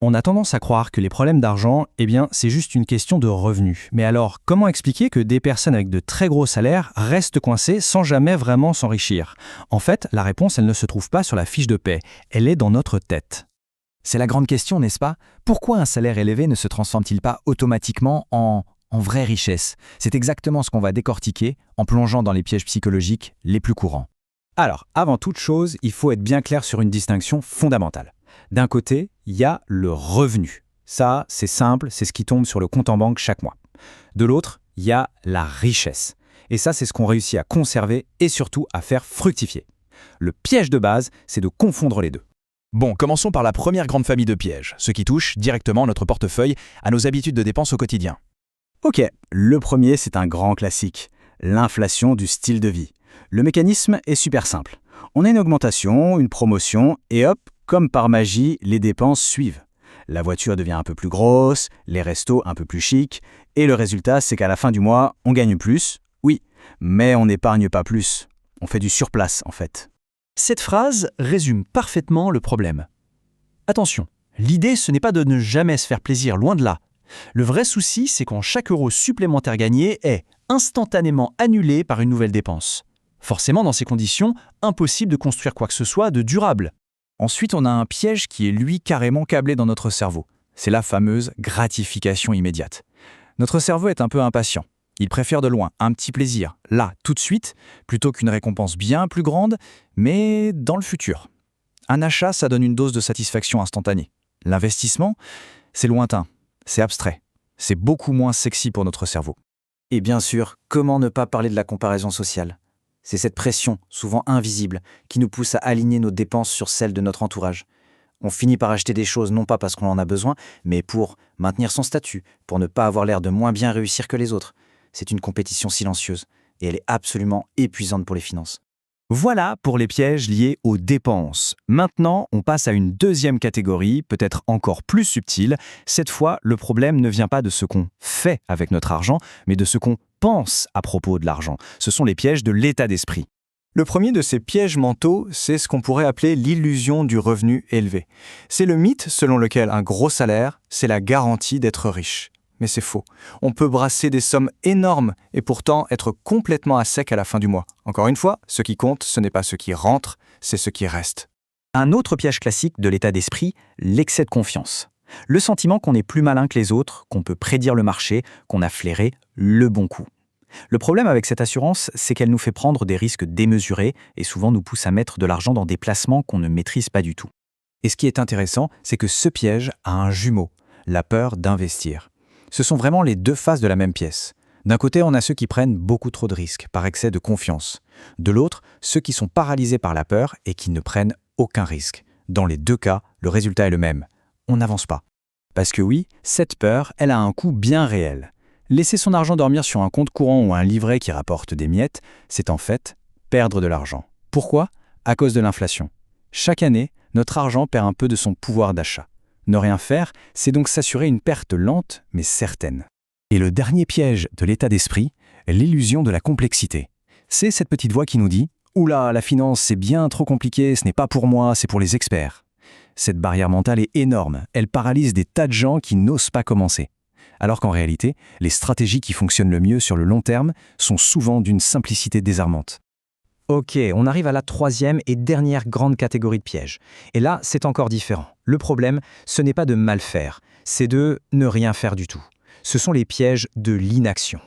On a tendance à croire que les problèmes d'argent, c'est juste une question de revenus. Mais alors, comment expliquer que des personnes avec de très gros salaires restent coincées sans jamais vraiment s'enrichir? En fait, la réponse, elle ne se trouve pas sur la fiche de paie, elle est dans notre tête. C'est la grande question, n'est-ce pas? Pourquoi un salaire élevé ne se transforme-t-il pas automatiquement en vraie richesse? C'est exactement ce qu'on va décortiquer en plongeant dans les pièges psychologiques les plus courants. Alors, avant toute chose, il faut être bien clair sur une distinction fondamentale. D'un côté, il y a le revenu. Ça, c'est simple, c'est ce qui tombe sur le compte en banque chaque mois. De l'autre, il y a la richesse. Et ça, c'est ce qu'on réussit à conserver et surtout à faire fructifier. Le piège de base, c'est de confondre les deux. Bon, commençons par la première grande famille de pièges, ce qui touche directement notre portefeuille, à nos habitudes de dépenses au quotidien. Ok, le premier, c'est un grand classique, l'inflation du style de vie. Le mécanisme est super simple. On a une augmentation, une promotion, et hop, comme par magie, les dépenses suivent. La voiture devient un peu plus grosse, les restos un peu plus chics, et le résultat, c'est qu'à la fin du mois, on gagne plus, oui, mais on n'épargne pas plus. On fait du surplace, en fait. Cette phrase résume parfaitement le problème. Attention, l'idée ce n'est pas de ne jamais se faire plaisir, loin de là. Le vrai souci, c'est quand chaque euro supplémentaire gagné est instantanément annulé par une nouvelle dépense. Forcément, dans ces conditions, impossible de construire quoi que ce soit de durable. Ensuite, on a un piège qui est lui carrément câblé dans notre cerveau. C'est la fameuse gratification immédiate. Notre cerveau est un peu impatient. Il préfère de loin un petit plaisir, là, tout de suite, plutôt qu'une récompense bien plus grande, mais dans le futur. Un achat, ça donne une dose de satisfaction instantanée. L'investissement, c'est lointain, c'est abstrait, c'est beaucoup moins sexy pour notre cerveau. Et bien sûr, comment ne pas parler de la comparaison sociale? C'est cette pression, souvent invisible, qui nous pousse à aligner nos dépenses sur celles de notre entourage. On finit par acheter des choses non pas parce qu'on en a besoin, mais pour maintenir son statut, pour ne pas avoir l'air de moins bien réussir que les autres. C'est une compétition silencieuse, et elle est absolument épuisante pour les finances. Voilà pour les pièges liés aux dépenses. Maintenant, on passe à une deuxième catégorie, peut-être encore plus subtile. Cette fois, le problème ne vient pas de ce qu'on fait avec notre argent, mais de ce qu'on pense à propos de l'argent. Ce sont les pièges de l'état d'esprit. Le premier de ces pièges mentaux, c'est ce qu'on pourrait appeler l'illusion du revenu élevé. C'est le mythe selon lequel un gros salaire, c'est la garantie d'être riche. Mais c'est faux. On peut brasser des sommes énormes et pourtant être complètement à sec à la fin du mois. Encore une fois, ce qui compte, ce n'est pas ce qui rentre, c'est ce qui reste. Un autre piège classique de l'état d'esprit, l'excès de confiance. Le sentiment qu'on est plus malin que les autres, qu'on peut prédire le marché, qu'on a flairé le bon coup. Le problème avec cette assurance, c'est qu'elle nous fait prendre des risques démesurés et souvent nous pousse à mettre de l'argent dans des placements qu'on ne maîtrise pas du tout. Et ce qui est intéressant, c'est que ce piège a un jumeau, la peur d'investir. Ce sont vraiment les deux faces de la même pièce. D'un côté, on a ceux qui prennent beaucoup trop de risques, par excès de confiance. De l'autre, ceux qui sont paralysés par la peur et qui ne prennent aucun risque. Dans les deux cas, le résultat est le même. On n'avance pas. Parce que oui, cette peur, elle a un coût bien réel. Laisser son argent dormir sur un compte courant ou un livret qui rapporte des miettes, c'est en fait perdre de l'argent. Pourquoi? À cause de l'inflation. Chaque année, notre argent perd un peu de son pouvoir d'achat. Ne rien faire, c'est donc s'assurer une perte lente mais certaine. Et le dernier piège de l'état d'esprit, l'illusion de la complexité. C'est cette petite voix qui nous dit « Oula, la finance, c'est bien trop compliqué, ce n'est pas pour moi, c'est pour les experts ». Cette barrière mentale est énorme, elle paralyse des tas de gens qui n'osent pas commencer. Alors qu'en réalité, les stratégies qui fonctionnent le mieux sur le long terme sont souvent d'une simplicité désarmante. Ok, on arrive à la troisième et dernière grande catégorie de pièges. Et là, c'est encore différent. Le problème, ce n'est pas de mal faire, c'est de ne rien faire du tout. Ce sont les pièges de l'inaction.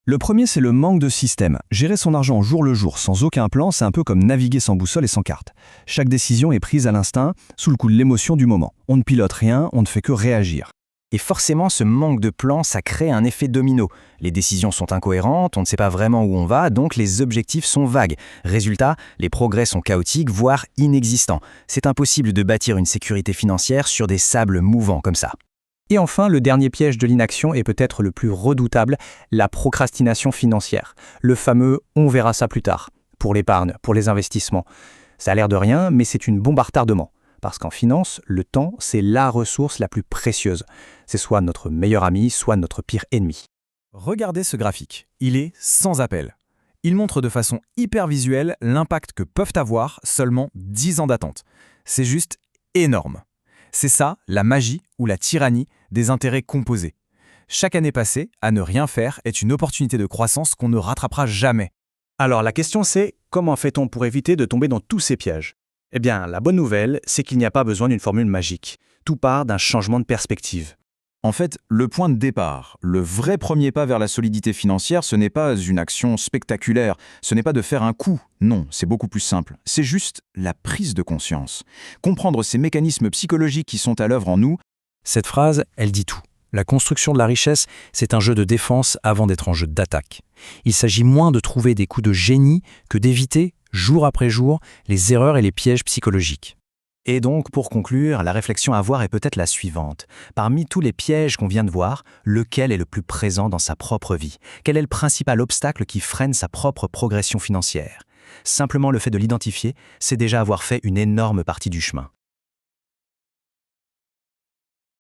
Le premier, c'est le manque de système. Gérer son argent jour le jour, sans aucun plan, c'est un peu comme naviguer sans boussole et sans carte. Chaque décision est prise à l'instinct, sous le coup de l'émotion du moment. On ne pilote rien, on ne fait que réagir. Et forcément, ce manque de plan, ça crée un effet domino. Les décisions sont incohérentes, on ne sait pas vraiment où on va, donc les objectifs sont vagues. Résultat, les progrès sont chaotiques, voire inexistants. C'est impossible de bâtir une sécurité financière sur des sables mouvants comme ça. Et enfin, le dernier piège de l'inaction est peut-être le plus redoutable, la procrastination financière. Le fameux « on verra ça plus tard » pour l'épargne, pour les investissements. Ça a l'air de rien, mais c'est une bombe à retardement. Parce qu'en finance, le temps, c'est la ressource la plus précieuse. C'est soit notre meilleur ami, soit notre pire ennemi. Regardez ce graphique, il est sans appel. Il montre de façon hyper visuelle l'impact que peuvent avoir seulement 10 ans d'attente. C'est juste énorme. C'est ça, la magie ou la tyrannie des intérêts composés. Chaque année passée, à ne rien faire est une opportunité de croissance qu'on ne rattrapera jamais. Alors la question c'est, comment fait-on pour éviter de tomber dans tous ces pièges? Eh bien, la bonne nouvelle, c'est qu'il n'y a pas besoin d'une formule magique. Tout part d'un changement de perspective. En fait, le point de départ, le vrai premier pas vers la solidité financière, ce n'est pas une action spectaculaire, ce n'est pas de faire un coup, non, c'est beaucoup plus simple. C'est juste la prise de conscience. Comprendre ces mécanismes psychologiques qui sont à l'œuvre en nous. Cette phrase, elle dit tout. La construction de la richesse, c'est un jeu de défense avant d'être un jeu d'attaque. Il s'agit moins de trouver des coups de génie que d'éviter, jour après jour, les erreurs et les pièges psychologiques. Et donc, pour conclure, la réflexion à avoir est peut-être la suivante. Parmi tous les pièges qu'on vient de voir, lequel est le plus présent dans sa propre vie? Quel est le principal obstacle qui freine sa propre progression financière? Simplement le fait de l'identifier, c'est déjà avoir fait une énorme partie du chemin.